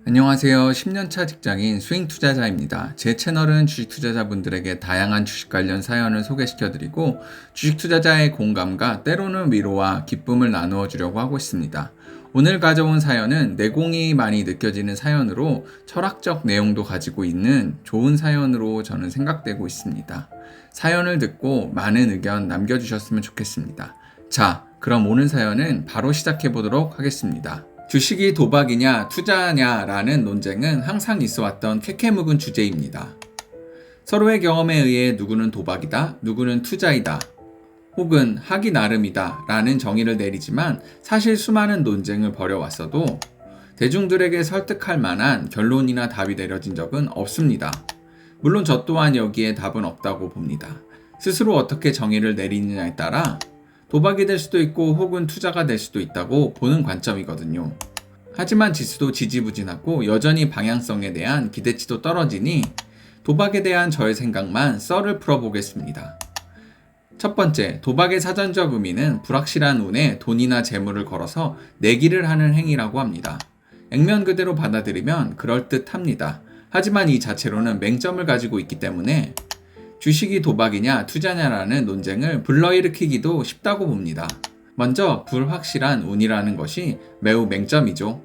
안녕하세요. 10년차 직장인 스윙 투자자입니다. 제 채널은 주식 투자자분들에게 다양한 주식 관련 사연을 소개시켜드리고 주식 투자자의 공감과 때로는 위로와 기쁨을 나누어 주려고 하고 있습니다. 오늘 가져온 사연은 내공이 많이 느껴지는 사연으로 철학적 내용도 가지고 있는 좋은 사연으로 저는 생각되고 있습니다. 사연을 듣고 많은 의견 남겨주셨으면 좋겠습니다. 자, 그럼 오늘 사연은 바로 시작해 보도록 하겠습니다. 주식이 도박이냐 투자냐라는 논쟁은 항상 있어왔던 캐캐묵은 주제입니다. 서로의 경험에 의해 누구는 도박이다, 누구는 투자이다, 혹은 하기 나름이다 라는 정의를 내리지만 사실 수많은 논쟁을 벌여왔어도 대중들에게 설득할 만한 결론이나 답이 내려진 적은 없습니다. 물론 저 또한 여기에 답은 없다고 봅니다. 스스로 어떻게 정의를 내리느냐에 따라 도박이 될 수도 있고 혹은 투자가 될 수도 있다고 보는 관점이거든요. 하지만 지수도 지지부진하고 여전히 방향성에 대한 기대치도 떨어지니 도박에 대한 저의 생각만 썰을 풀어보겠습니다. 첫 번째, 도박의 사전적 의미는 불확실한 운에 돈이나 재물을 걸어서 내기를 하는 행위라고 합니다. 액면 그대로 받아들이면 그럴듯합니다. 하지만 이 자체로는 맹점을 가지고 있기 때문에 주식이 도박이냐 투자냐라는 논쟁을 불러일으키기도 쉽다고 봅니다. 먼저 불확실한 운이라는 것이 매우 맹점이죠.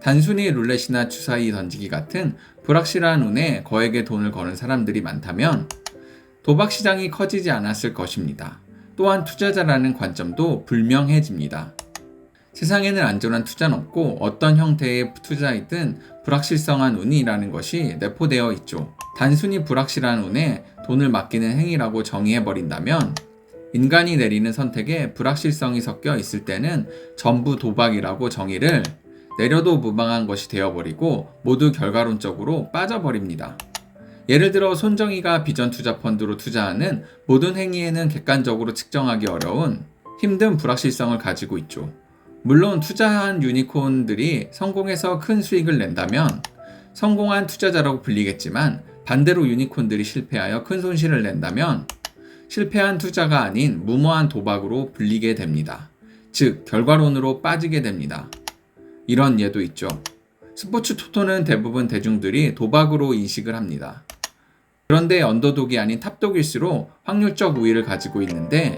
단순히 룰렛이나 주사위 던지기 같은 불확실한 운에 거액의 돈을 거는 사람들이 많다면 도박 시장이 커지지 않았을 것입니다. 또한 투자자라는 관점도 불명해집니다. 세상에는 안전한 투자는 없고 어떤 형태의 투자이든 불확실성한 운이라는 것이 내포되어 있죠. 단순히 불확실한 운에 돈을 맡기는 행위라고 정의해버린다면 인간이 내리는 선택에 불확실성이 섞여 있을 때는 전부 도박이라고 정의를 내려도 무방한 것이 되어버리고 모두 결과론적으로 빠져버립니다. 예를 들어 손정희가 비전투자 펀드로 투자하는 모든 행위에는 객관적으로 측정하기 어려운 힘든 불확실성을 가지고 있죠. 물론 투자한 유니콘들이 성공해서 큰 수익을 낸다면 성공한 투자자라고 불리겠지만 반대로 유니콘들이 실패하여 큰 손실을 낸다면 실패한 투자가 아닌 무모한 도박으로 불리게 됩니다. 즉 결과론으로 빠지게 됩니다. 이런 예도 있죠. 스포츠 토토는 대부분 대중들이 도박으로 인식을 합니다. 그런데 언더독이 아닌 탑독일수록 확률적 우위를 가지고 있는데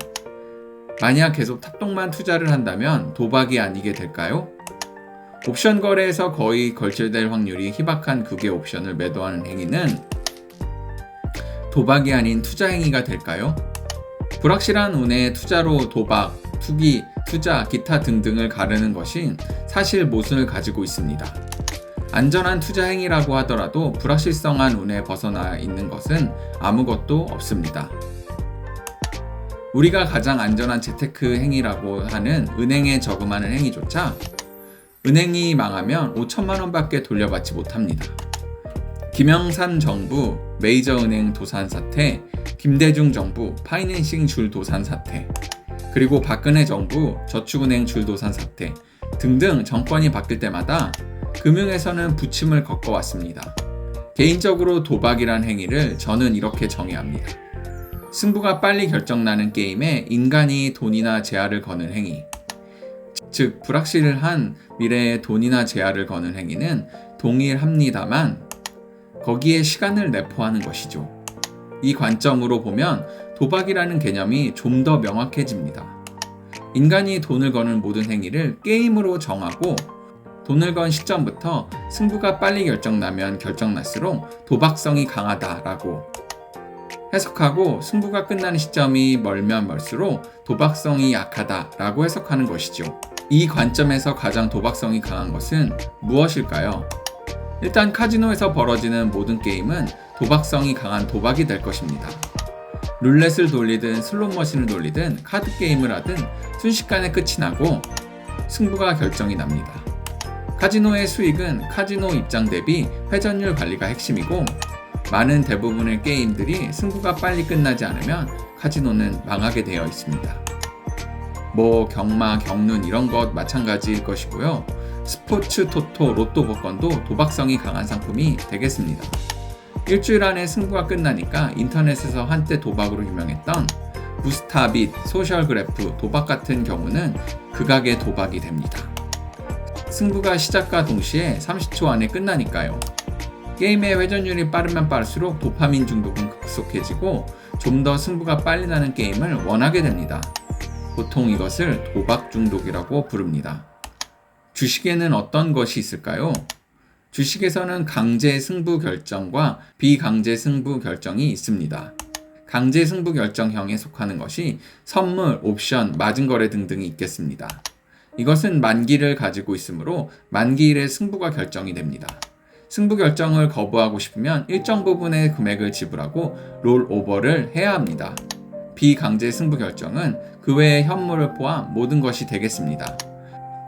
만약 계속 탑독만 투자를 한다면 도박이 아니게 될까요? 옵션 거래에서 거의 걸출될 확률이 희박한 극의 옵션을 매도하는 행위는 도박이 아닌 투자 행위가 될까요? 불확실한 운에 투자로 도박, 투기, 투자, 기타 등등을 가르는 것이 사실 모순을 가지고 있습니다. 안전한 투자 행위라고 하더라도 불확실성한 운에 벗어나 있는 것은 아무것도 없습니다. 우리가 가장 안전한 재테크 행위라고 하는 은행에 저금하는 행위조차 은행이 망하면 5천만 원밖에 돌려받지 못합니다. 김영삼 정부 메이저은행 도산 사태, 김대중 정부 파이낸싱 줄 도산 사태, 그리고 박근혜 정부 저축은행 줄 도산 사태 등등 정권이 바뀔 때마다 금융에서는 부침을 겪어왔습니다. 개인적으로 도박이란 행위를 저는 이렇게 정의합니다. 승부가 빨리 결정나는 게임에 인간이 돈이나 재화를 거는 행위, 즉 불확실한 미래에 돈이나 재화를 거는 행위는 동일합니다만 거기에 시간을 내포하는 것이죠. 이 관점으로 보면 도박이라는 개념이 좀 더 명확해집니다. 인간이 돈을 거는 모든 행위를 게임으로 정하고 돈을 건 시점부터 승부가 빨리 결정나면 결정날수록 도박성이 강하다라고 해석하고 승부가 끝나는 시점이 멀면 멀수록 도박성이 약하다라고 해석하는 것이죠. 이 관점에서 가장 도박성이 강한 것은 무엇일까요? 일단 카지노에서 벌어지는 모든 게임은 도박성이 강한 도박이 될 것입니다. 룰렛을 돌리든 슬롯머신을 돌리든 카드 게임을 하든 순식간에 끝이 나고 승부가 결정이 납니다. 카지노의 수익은 카지노 입장 대비 회전율 관리가 핵심이고 많은 대부분의 게임들이 승부가 빨리 끝나지 않으면 카지노는 망하게 되어 있습니다. 경마, 경륜 이런 것 마찬가지일 것이고요. 스포츠, 토토, 로또 복권도 도박성이 강한 상품이 되겠습니다. 일주일 안에 승부가 끝나니까 인터넷에서 한때 도박으로 유명했던 부스타빗, 소셜그래프, 도박 같은 경우는 극악의 도박이 됩니다. 승부가 시작과 동시에 30초 안에 끝나니까요. 게임의 회전율이 빠르면 빠를수록 도파민 중독은 급속해지고 좀 더 승부가 빨리 나는 게임을 원하게 됩니다. 보통 이것을 도박 중독이라고 부릅니다. 주식에는 어떤 것이 있을까요? 주식에서는 강제 승부 결정과 비강제 승부 결정이 있습니다. 강제 승부 결정형에 속하는 것이 선물, 옵션, 마진거래 등등이 있겠습니다. 이것은 만기를 가지고 있으므로 만기일에 승부가 결정이 됩니다. 승부 결정을 거부하고 싶으면 일정 부분의 금액을 지불하고 롤오버를 해야 합니다. 비강제 승부 결정은 그 외의 현물을 포함 모든 것이 되겠습니다.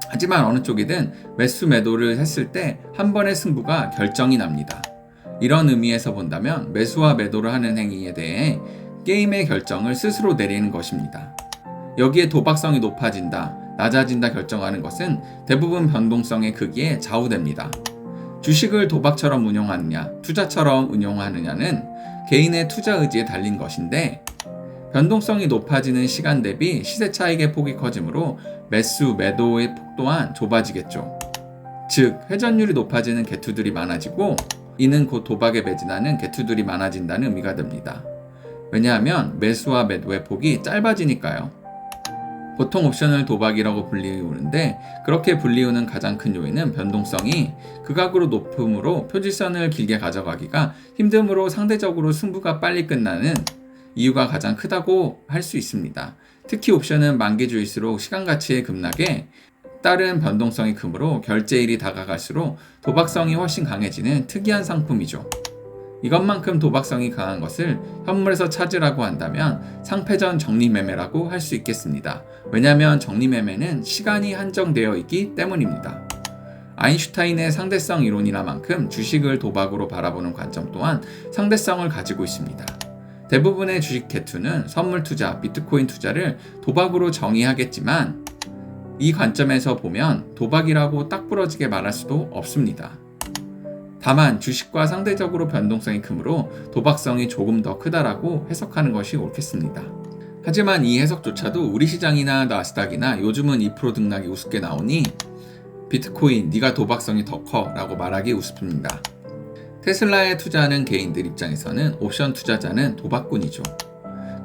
하지만 어느 쪽이든 매수 매도를 했을 때 한 번의 승부가 결정이 납니다. 이런 의미에서 본다면 매수와 매도를 하는 행위에 대해 게임의 결정을 스스로 내리는 것입니다. 여기에 도박성이 높아진다, 낮아진다 결정하는 것은 대부분 변동성의 크기에 좌우됩니다. 주식을 도박처럼 운용하느냐, 투자처럼 운용하느냐는 개인의 투자 의지에 달린 것인데 변동성이 높아지는 시간 대비 시세 차익의 폭이 커지므로 매수, 매도의 폭 또한 좁아지겠죠. 즉, 회전율이 높아지는 개투들이 많아지고 이는 곧 도박에 매진하는 개투들이 많아진다는 의미가 됩니다. 왜냐하면 매수와 매도의 폭이 짧아지니까요. 보통 옵션을 도박이라고 불리우는데 그렇게 불리우는 가장 큰 요인은 변동성이 극악으로 높으므로 표지선을 길게 가져가기가 힘듦으로 상대적으로 승부가 빨리 끝나는 이유가 가장 크다고 할 수 있습니다. 특히 옵션은 만기주일수록 시간 가치의 급락에 따른 변동성이 크므로 결제일이 다가갈수록 도박성이 훨씬 강해지는 특이한 상품이죠. 이것만큼 도박성이 강한 것을 현물에서 찾으라고 한다면 상패전 적립매매라고 할 수 있겠습니다. 왜냐하면 적립매매는 시간이 한정되어 있기 때문입니다. 아인슈타인의 상대성 이론이라만큼 주식을 도박으로 바라보는 관점 또한 상대성을 가지고 있습니다. 대부분의 주식 개투는 선물 투자, 비트코인 투자를 도박으로 정의하겠지만 이 관점에서 보면 도박이라고 딱 부러지게 말할 수도 없습니다. 다만 주식과 상대적으로 변동성이 크므로 도박성이 조금 더 크다라고 해석하는 것이 옳겠습니다. 하지만 이 해석조차도 우리 시장이나 나스닥이나 요즘은 2% 등락이 우습게 나오니 비트코인 네가 도박성이 더 커 라고 말하기 우습습니다. 테슬라에 투자하는 개인들 입장에서는 옵션 투자자는 도박꾼이죠.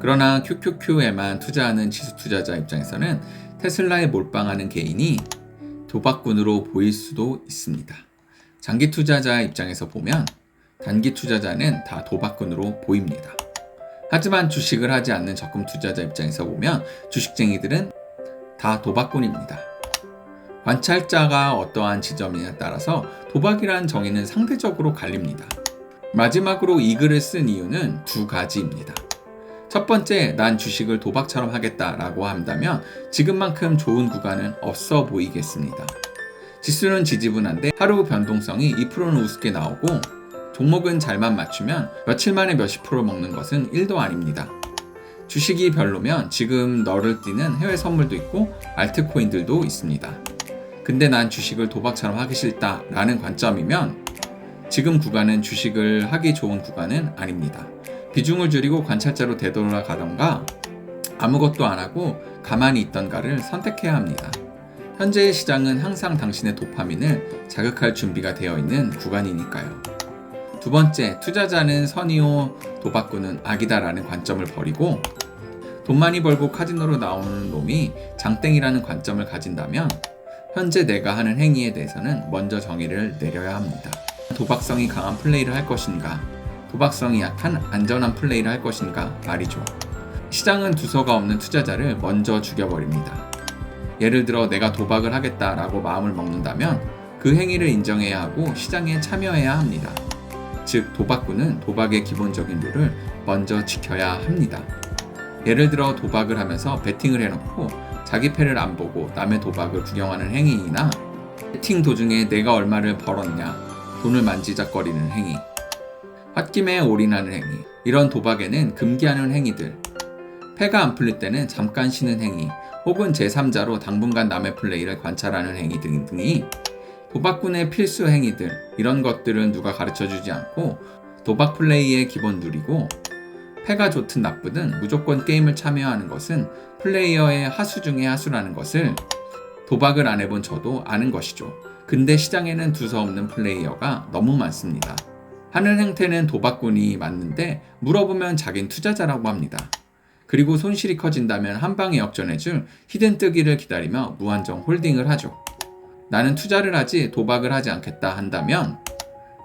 그러나 QQQ에만 투자하는 지수 투자자 입장에서는 테슬라에 몰빵하는 개인이 도박꾼으로 보일 수도 있습니다. 장기 투자자 입장에서 보면 단기 투자자는 다 도박꾼으로 보입니다. 하지만 주식을 하지 않는 적금 투자자 입장에서 보면 주식쟁이들은 다 도박꾼입니다. 관찰자가 어떠한 지점이냐에 따라서 도박이란 정의는 상대적으로 갈립니다. 마지막으로 이 글을 쓴 이유는 두 가지입니다. 첫 번째, 난 주식을 도박처럼 하겠다라고 한다면 지금만큼 좋은 구간은 없어 보이겠습니다. 지수는 지지분한데 하루 변동성이 2%는 우습게 나오고 종목은 잘만 맞추면 며칠 만에 몇십 프로 먹는 것은 1도 아닙니다. 주식이 별로면 지금 너를 띄는 해외 선물도 있고 알트코인들도 있습니다. 근데 난 주식을 도박처럼 하기 싫다 라는 관점이면 지금 구간은 주식을 하기 좋은 구간은 아닙니다. 비중을 줄이고 관찰자로 되돌아가던가 아무것도 안 하고 가만히 있던가를 선택해야 합니다. 현재의 시장은 항상 당신의 도파민을 자극할 준비가 되어 있는 구간이니까요. 두 번째, 투자자는 선이요, 도박꾼은 악이다라는 관점을 버리고 돈 많이 벌고 카지노로 나오는 놈이 장땡이라는 관점을 가진다면 현재 내가 하는 행위에 대해서는 먼저 정의를 내려야 합니다. 도박성이 강한 플레이를 할 것인가, 도박성이 약한 안전한 플레이를 할 것인가 말이죠. 시장은 두서가 없는 투자자를 먼저 죽여버립니다. 예를 들어 내가 도박을 하겠다라고 마음을 먹는다면 그 행위를 인정해야 하고 시장에 참여해야 합니다. 즉 도박꾼은 도박의 기본적인 룰을 먼저 지켜야 합니다. 예를 들어 도박을 하면서 베팅을 해놓고 자기 패를 안 보고 남의 도박을 구경하는 행위나 베팅 도중에 내가 얼마를 벌었냐, 돈을 만지작거리는 행위, 홧김에 올인하는 행위, 이런 도박에는 금기하는 행위들, 패가 안 풀릴 때는 잠깐 쉬는 행위, 혹은 제3자로 당분간 남의 플레이를 관찰하는 행위 등이 도박꾼의 필수 행위들, 이런 것들은 누가 가르쳐주지 않고 도박 플레이의 기본 룰이고 패가 좋든 나쁘든 무조건 게임을 참여하는 것은 플레이어의 하수 중의 하수라는 것을 도박을 안 해본 저도 아는 것이죠. 근데 시장에는 두서없는 플레이어가 너무 많습니다. 하는 행태는 도박꾼이 맞는데 물어보면 자긴 투자자라고 합니다. 그리고 손실이 커진다면 한 방에 역전해줄 히든 뜨기를 기다리며 무한정 홀딩을 하죠. 나는 투자를 하지 도박을 하지 않겠다 한다면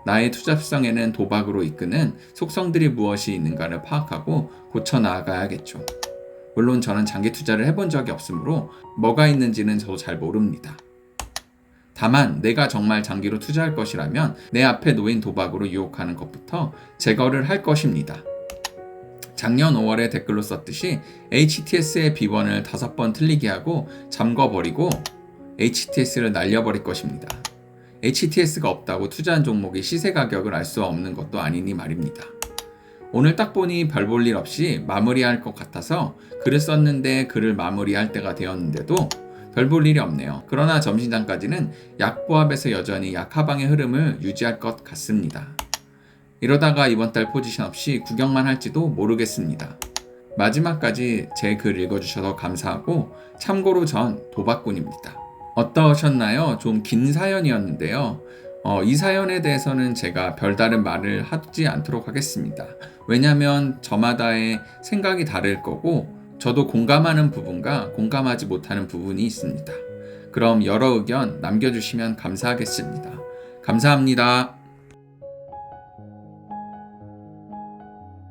나의 투자 습성에는 도박으로 이끄는 속성들이 무엇이 있는가를 파악하고 고쳐 나아가야겠죠. 물론 저는 장기 투자를 해본 적이 없으므로 뭐가 있는지는 저도 잘 모릅니다. 다만 내가 정말 장기로 투자할 것이라면 내 앞에 놓인 도박으로 유혹하는 것부터 제거를 할 것입니다. 작년 5월에 댓글로 썼듯이 HTS의 비번을 5번 틀리게 하고 잠궈버리고 HTS를 날려버릴 것입니다. HTS가 없다고 투자한 종목의 시세 가격을 알 수 없는 것도 아니니 말입니다. 오늘 딱 보니 별 볼 일 없이 마무리할 것 같아서 글을 썼는데 글을 마무리할 때가 되었는데도 별 볼 일이 없네요. 그러나 점심장까지는 약보합에서 여전히 약하방의 흐름을 유지할 것 같습니다. 이러다가 이번 달 포지션 없이 구경만 할지도 모르겠습니다. 마지막까지 제 글 읽어주셔서 감사하고 참고로 전 도박꾼입니다. 어떠셨나요? 좀 긴 사연이었는데요. 이 사연에 대해서는 제가 별다른 말을 하지 않도록 하겠습니다. 왜냐하면 저마다의 생각이 다를 거고 저도 공감하는 부분과 공감하지 못하는 부분이 있습니다. 그럼 여러 의견 남겨주시면 감사하겠습니다. 감사합니다.